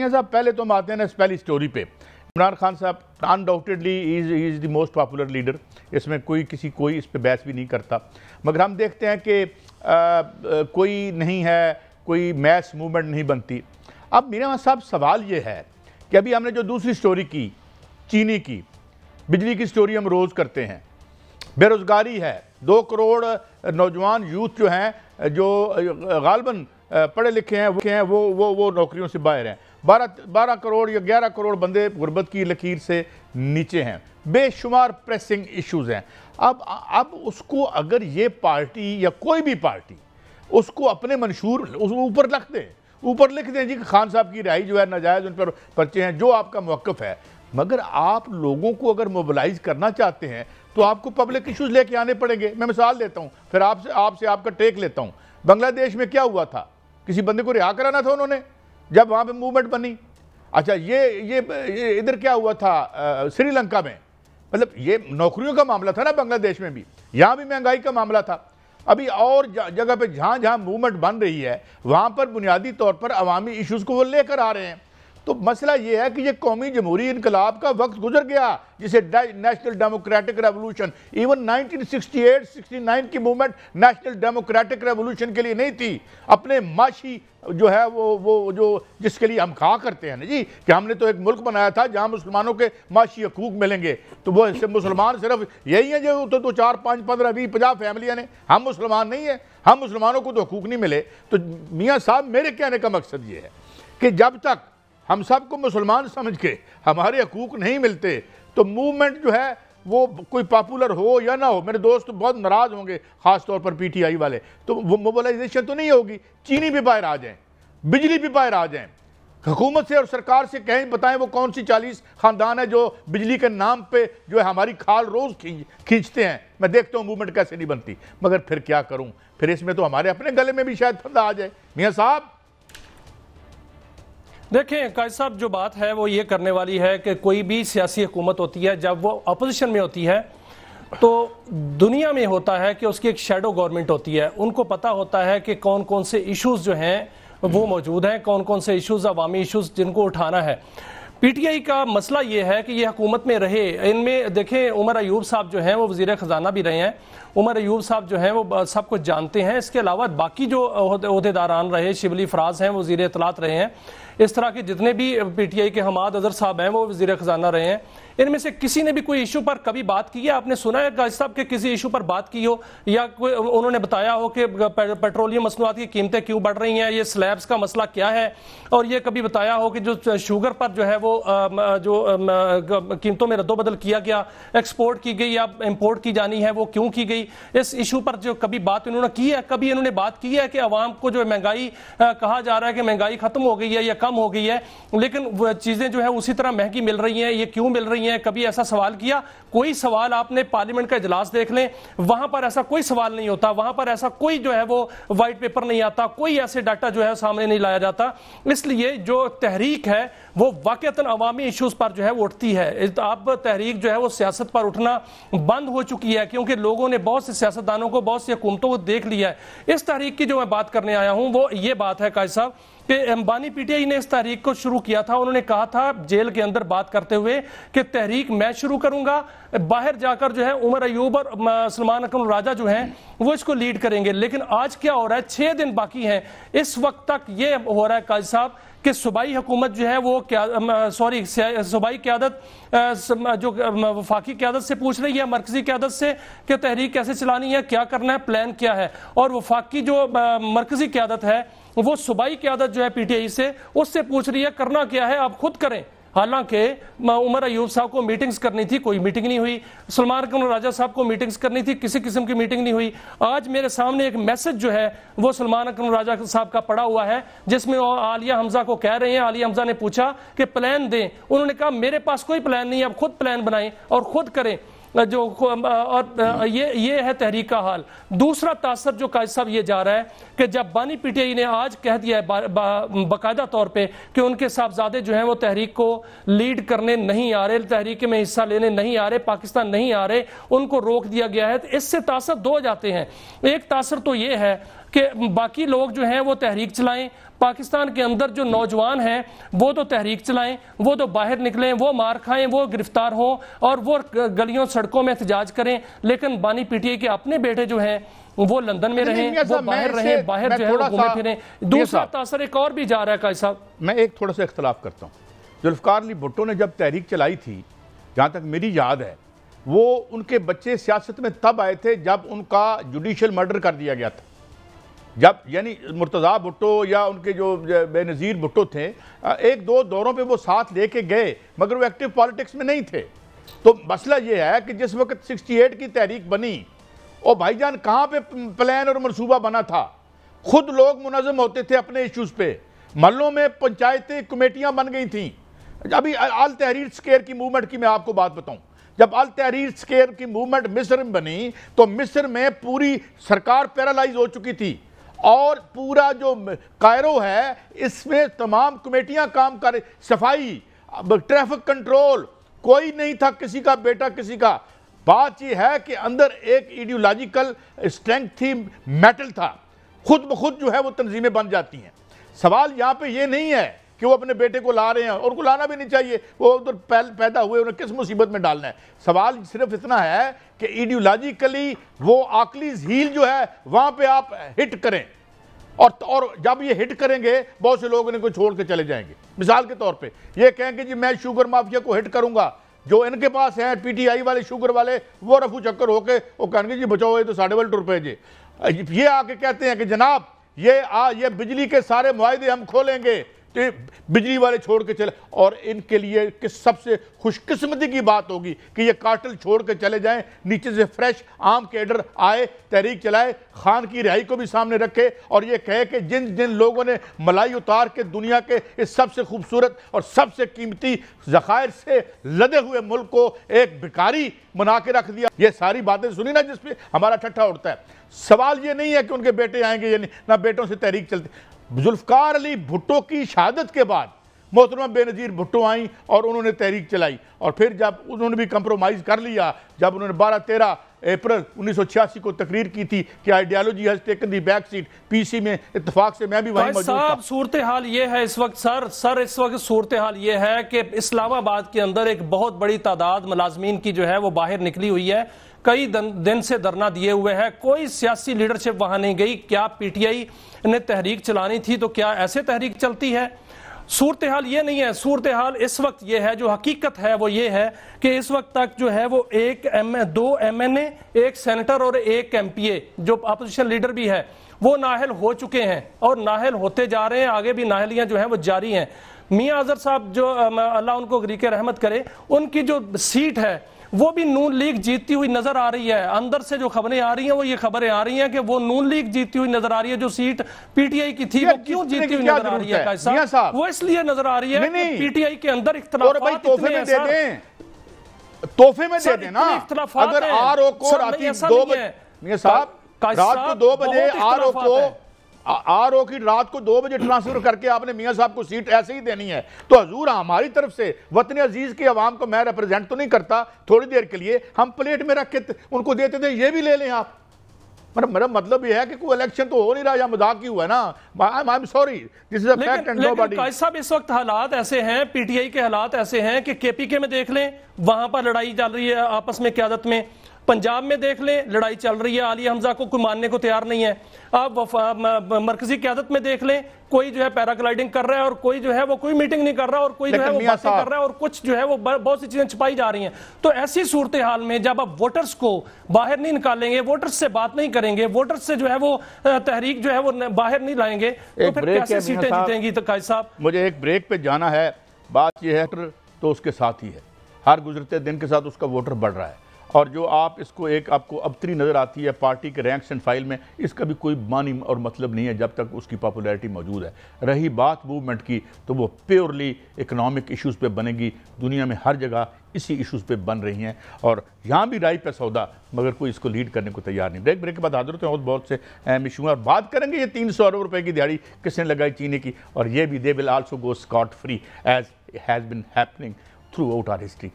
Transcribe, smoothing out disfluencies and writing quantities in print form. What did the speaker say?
साहब पहले तो हम आते हैं ना पहली स्टोरी पे। इमरान खान साहब undoubtedly is the most popular leader, इसमें कोई इस पे बहस भी नहीं करता। मगर हम देखते हैं कि कोई नहीं है, कोई मैस मूवमेंट नहीं बनती। अब मेरे साहब सवाल ये है कि अभी हमने जो दूसरी स्टोरी की चीनी की, बिजली की स्टोरी हम रोज़ करते हैं, बेरोज़गारी है, 2 करोड़ नौजवान यूथ जो हैं, जो गालबन पढ़े लिखे हैं वो नौकरियों से बाहर हैं। 12 करोड़ या 11 करोड़ बंदे गुर्बत की लकीर से नीचे हैं। बेशुमार प्रेसिंग इश्यूज़ हैं। अब उसको अगर ये पार्टी या कोई भी पार्टी उसको अपने मंशूर ऊपर लिख दें जी कि खान साहब की रिहाई जो है नाजायज़, उन पर पर्चे हैं, जो आपका मौक़िफ़ है। मगर आप लोगों को अगर मोबिलाइज करना चाहते हैं तो आपको पब्लिक इश्यूज़ लेके आने पड़ेंगे। मैं मिसाल देता हूँ, फिर आपसे आपका टेक लेता हूँ। बांग्लादेश में क्या हुआ था? किसी बंदे को रिहा कराना था उन्होंने, जब वहाँ पे मूवमेंट बनी। अच्छा, ये इधर क्या हुआ था श्रीलंका में, मतलब ये नौकरियों का मामला था ना बांग्लादेश में भी, यहाँ भी महंगाई का मामला था। अभी और जगह पे जहाँ मूवमेंट बन रही है वहाँ पर बुनियादी तौर पर अवामी इश्यूज़ को वो लेकर आ रहे हैं। तो मसला ये है कि ये कौमी जमहूरी इनकलाब का वक्त गुजर गया, जिसे नेशनल डेमोक्रेटिक रेवोल्यूशन, इवन 1968-69 की मूवमेंट नेशनल डेमोक्रेटिक रेवोल्यूशन के लिए नहीं थी। अपने माशी जो है वो जो जिसके लिए हम कहा करते हैं ना जी कि हमने तो एक मुल्क बनाया था जहां मुसलमानों के माशी हकूक मिलेंगे, तो वो मुसलमान सिर्फ यही है जो तो 4, 5, 15, 20, 50 फैमिलियाँ ने, हम मुसलमान नहीं है। हम मुसलमानों को तो हकूक नहीं मिले। तो मियाँ साहब, मेरे कहने का मकसद ये है कि जब तक हम सबको मुसलमान समझ के हमारे हकूक नहीं मिलते तो मूवमेंट जो है वो कोई पॉपुलर हो या ना हो, मेरे दोस्त बहुत नाराज़ होंगे, ख़ास तौर पर PTI वाले, तो वो मोबिलाइजेशन तो नहीं होगी। चीनी भी बाहर आ जाएं, बिजली भी बाहर आ जाएं, हुकूमत से और सरकार से कहें, बताएं वो कौन सी 40 ख़ानदान है जो बिजली के नाम पे जो है हमारी खाल रोज़ खींचते हैं। मैं देखता हूँ मूवमेंट कैसे नहीं बनती। मगर फिर क्या करूँ, फिर इसमें तो हमारे अपने गले में भी शायद फंदा आ जाए। मियाँ साहब देखें, कायद साहब, जो बात है वो ये करने वाली है कि कोई भी सियासी हुकूमत होती है, जब वो अपोजिशन में होती है तो दुनिया में होता है कि उसकी एक शैडो गवर्नमेंट होती है। उनको पता होता है कि कौन कौन से इश्यूज जो हैं वो मौजूद हैं, कौन कौन से इश्यूज अवामी इश्यूज जिनको उठाना है। PTI का मसला ये है कि ये हुकूमत में रहे। इनमें देखें, उमर अयूब साहब जो हैं वो वज़ीर ख़जाना भी रहे हैं। उमर अयूब साहब जो हैं वो सब कुछ जानते हैं। इसके अलावा बाकी जो ओहदेदारान रहे, शिबली फराज हैं, वज़ीर इत्तलात रहे हैं। इस तरह के जितने भी PTI के हमाद अजहर साहब हैं वो वज़ीर ख़जाना रहे हैं। इनमें से किसी ने भी कोई इशू पर कभी बात की है? आपने सुना है कायद साहब के किसी इशू पर बात की हो, या कोई उन्होंने बताया हो कि पेट्रोलियम मसनूआत की कीमतें क्यों बढ़ रही हैं, ये स्लैब्स का मसला क्या है, और ये कभी बताया हो कि जो शुगर पर जो है वो जो कीमतों में रद्दोबदल किया गया, एक्सपोर्ट की गई या इम्पोर्ट की जानी है, वो क्यों की गई? इस इशू पर जो कभी बात इन्होंने की है? कभी इन्होंने बात की है कि अवाम को जो महंगाई कहा जा रहा है कि महंगाई खत्म हो गई है या कम हो गई है, लेकिन वो चीजें जो है उसी तरह महंगी मिल रही हैं, ये क्यों मिल रही हैं? कभी ऐसा सवाल किया? कोई सवाल आपने पार्लियामेंट का इजलास देख लें, वहां पर ऐसा कोई सवाल नहीं होता, वहां पर ऐसा कोई जो है वो व्हाइट पेपर नहीं आता, कोई ऐसे डाटा जो है सामने नहीं लाया जाता। इसलिए जो तहरीक है वो वाकईतन अवामी इश्यूज पर जो है वो उठती है। अब तहरीक जो है वो सियासत पर उठना बंद हो चुकी है, क्योंकि लोगों ने बहुत से सियासतदानों को, बहुत सी हुकूमतों को देख लिया है। इस तहरीक की जो मैं बात करने आया हूं वो ये बात है कायद साहब कि अंबानी PTI ने इस तहरीक को शुरू किया था। उन्होंने कहा था जेल के अंदर बात करते हुए कि तहरीक मैं शुरू करूंगा, बाहर जाकर जो है उमर अयूब और सलमान अकरम राजा जो हैं वो इसको लीड करेंगे। लेकिन आज क्या हो रहा है, 6 दिन बाकी हैं। इस वक्त तक ये हो रहा है कायद साहब कि सूबाई हुकूमत जो है वो सूबाई क़यादत जो वफाकी क़यादत से पूछ रही है, मरकजी क़यादत से, कि तहरीक कैसे चलानी है, क्या करना है, प्लान क्या है। और वफाकी जो मरकजी क़यादत है वो सूबाई क़यादत जो है PTI से, उससे पूछ रही है करना क्या है, आप खुद करें। हालांकि उमर अयूब साहब को मीटिंग्स करनी थी, कोई मीटिंग नहीं हुई। सलमान अकरम राजा साहब को मीटिंग्स करनी थी, किसी किस्म की मीटिंग नहीं हुई। आज मेरे सामने एक मैसेज जो है वो सलमान अकरम राजा साहब का पड़ा हुआ है, जिसमें वो आलिया हमजा को कह रहे हैं। आलिया हमजा ने पूछा कि प्लान दें, उन्होंने कहा मेरे पास कोई प्लान नहीं है, आप खुद प्लान बनाएं और खुद करें। और ये है तहरीक का हाल। दूसरा तासर जो कायद साहब ये जा रहा है कि जब बानी PTI ने आज कह दिया है बाकायदा तौर पे कि उनके साहबजादे जो हैं वो तहरीक को लीड करने नहीं आ रहे, तहरीक में हिस्सा लेने नहीं आ रहे, पाकिस्तान नहीं आ रहे, उनको रोक दिया गया है, तो इससे तासर 2 जाते हैं। एक तासर तो ये है कि बाकी लोग जो हैं वो तहरीक चलाएं, पाकिस्तान के अंदर जो नौजवान हैं वो तो तहरीक चलाएं, वो तो बाहर निकलें, वो मार खाएं, वो गिरफ्तार हों और वो गलियों सड़कों में एहतजाज करें, लेकिन बानी पीटीआई के अपने बेटे जो हैं वो लंदन में रहें, वो बाहर रहें, बाहर जो है वो घूमे फिरें। दूसरा तासर एक और भी जा रहा है काजी साहब, मैं एक थोड़ा सा इख्तलाफ करता हूँ। जुल्फ़िकार अली भुट्टो ने जब तहरीक चलाई थी, जहाँ तक मेरी याद है, वो उनके बच्चे सियासत में तब आए थे जब उनका जुडिशल मर्डर कर दिया गया था। जब यानी मुर्तज़ा भुट्टो या उनके जो बेनज़ीर भुट्टो थे, एक दो दौरों पे वो साथ लेके गए, मगर वो एक्टिव पॉलिटिक्स में नहीं थे। तो मसला ये है कि जिस वक्त 68 की तहरीक बनी, और भाईजान कहाँ पे प्लान और मनसूबा बना था? खुद लोग मुनज़्ज़म होते थे अपने इश्यूज़ पे, महल्लों में पंचायतें कमेटियाँ बन गई थीं। अभी अल तहरीर स्क्वायर की मूवमेंट की मैं आपको बात बताऊँ, जब अल तहरीर स्क्वायर की मूवमेंट मिस्र में बनी तो मिस्र में पूरी सरकार पैरालाइज हो चुकी थी, और पूरा जो कायरो है इसमें तमाम कमेटियां काम कर, सफाई, ट्रैफिक कंट्रोल, कोई नहीं था किसी का बेटा किसी का। बात यह है कि अंदर एक आइडियोलॉजिकल स्ट्रेंथ थी, मेटल था, खुद ब खुद जो है वो तंजीमें बन जाती हैं। सवाल यहाँ पे ये नहीं है कि वो अपने बेटे को ला रहे हैं, और उनको लाना भी नहीं चाहिए, वो उधर पैदा हुए, उन्हें किस मुसीबत में डालना है। सवाल सिर्फ इतना है कि आइडियोलॉजिकली वो आकली हील जो है वहाँ पे आप हिट करें, और जब ये हिट करेंगे बहुत से लोग इनको छोड़ के चले जाएंगे। मिसाल के तौर पे ये कहेंगे जी मैं शुगर माफिया को हिट करूंगा, जो इनके पास हैं पीटीआई वाले शुगर वाले, वो रफू चक्कर होके वो कहेंगे जी बचाओ ये तो 2.5 रुपए जी। ये आके कहते हैं कि जनाब ये बिजली के सारे मुआहदे हम खोलेंगे, तो बिजली वाले छोड़ के चले, और इनके लिए किस सबसे खुशकिस्मती की बात होगी कि ये कार्टेल छोड़ के चले जाएं, नीचे से फ्रेश आम कैडर आए, तहरीक चलाए, खान की रिहाई को भी सामने रखे, और ये कहे कि जिन जिन लोगों ने मलाई उतार के दुनिया के इस सबसे खूबसूरत और सबसे कीमती ज़खायर से लदे हुए मुल्क को एक भिखारी बना के रख दिया, ये सारी बातें सुनी ना जिसपे हमारा ठट्ठा उठता है। सवाल ये नहीं है कि उनके बेटे आएंगे या नहीं, ना बेटों से तहरीक चलती। जुल्फ़िकार अली भुट्टो की शहादत के बाद मोहतरमा बेनज़ीर भुट्टो आई और उन्होंने तहरीक चलाई, और फिर जब उन्होंने भी कंप्रोमाइज़ कर लिया, जब उन्होंने 12-13 अप्रैल 1986 को तकरीर की थी कि ideology has taken the back seat PC में, इत्तेफाक से मैं भी वहीं मौजूद था। सूरत हाल ये है इस वक्त सर इस वक्त सूरत हाल ये है कि इस्लामाबाद के अंदर एक बहुत बड़ी तादाद मुलाजमीन की जो है वो बाहर निकली हुई है, कई दिन से धरना दिए हुए है, कोई सियासी लीडरशिप वहां नहीं गई। क्या पीटीआई ने तहरीक चलानी थी तो क्या ऐसे तहरीक चलती है? सूरत हाल ये नहीं है। सूरत हाल इस वक्त ये है, जो हकीकत है वो ये है कि इस वक्त तक जो है वो 2 MNA, 1 सेनेटर और 1 MPA जो अपोजिशन लीडर भी है वो नाहल हो चुके हैं और नाहल होते जा रहे हैं, आगे भी नाहलियां जो है वो जारी हैं। मियां अजहर साहब जो अल्लाह उनको गरीक रहमत करे, उनकी जो सीट है वो भी नून लीग जीतती हुई नजर आ रही है। अंदर से जो खबरें आ रही हैं वो ये खबरें आ रही हैं कि वो नून लीग जीतती हुई नजर आ रही है। जो सीट पीटीआई की थी वो क्यों जीतती हुई नजर आ रही है साहब? वो इसलिए नजर आ रही है कि पीटीआई के अंदर इख्तिलाफात तोहफे में दे दें, तोहफे में दे दें ना। अगर आरओ को रात 2 बजे साहब, रात को 2 बजे आरओ की रात को 2 बजे ट्रांसफर करके आपने मियां साहब को सीट ऐसे ही देनी है, तो हजूर हमारी तरफ से वतन अजीज की आवाम को मैं रिप्रेजेंट तो नहीं करता, थोड़ी देर के लिए हम प्लेट में रख के उनको देते थे, ये भी ले लें आप। मेरा मतलब ये है कि कोई इलेक्शन तो हो नहीं रहा, या मजाक ही हुआ है ना। I am sorry, this is a fact and nobody. काजी साहब इस वक्त हालात ऐसे हैं, पीटीआई के हालात ऐसे हैं कि केपीके में देख लें, वहां पर लड़ाई चल रही है आपस में क़यादत में। पंजाब में देख लें, लड़ाई चल रही है, आलिया हमजा को कोई मानने को तैयार नहीं है। आप मरकजी क़यादत में देख लें, कोई जो है पैराग्लाइडिंग कर रहा है और कोई जो है वो कोई मीटिंग नहीं कर रहा, और कोई जो है वो बातें कर रहा है, और कुछ जो है वो बहुत सी चीजें छुपाई जा रही हैं। तो ऐसी सूरत हाल में जब आप वोटर्स को बाहर नहीं निकालेंगे, वोटर्स से बात नहीं करेंगे, वोटर्स से जो है वो तहरीक जो है वो बाहर नहीं लाएंगे, तो फिर कैसे सीटें जीतेंगी? तो काजी साहब मुझे एक ब्रेक पे जाना है। बात यह है तो उसके साथ ही है, हर गुजरते दिन के साथ उसका वोटर बढ़ रहा है, और जो आप इसको एक आपको अबतरी नज़र आती है पार्टी के रैंक्स एंड फाइल में, इसका भी कोई मानी और मतलब नहीं है जब तक उसकी पॉपुलैरिटी मौजूद है। रही बात मूवमेंट की, तो वो प्योरली इकोनॉमिक इश्यूज़ पे बनेगी। दुनिया में हर जगह इसी इश्यूज़ पे बन रही हैं, और यहाँ भी राय पे सौदा, मगर कोई इसको लीड करने को तैयार नहीं। ब्रेक के बाद हाजिर होते हैं, बहुत से अहम इशू हैं, और बात करेंगे ये 300 अरब रुपए की दिहाड़ी किसने लगाई चीनी की, और ये भी they will also go scot free as has been happening throughout our history.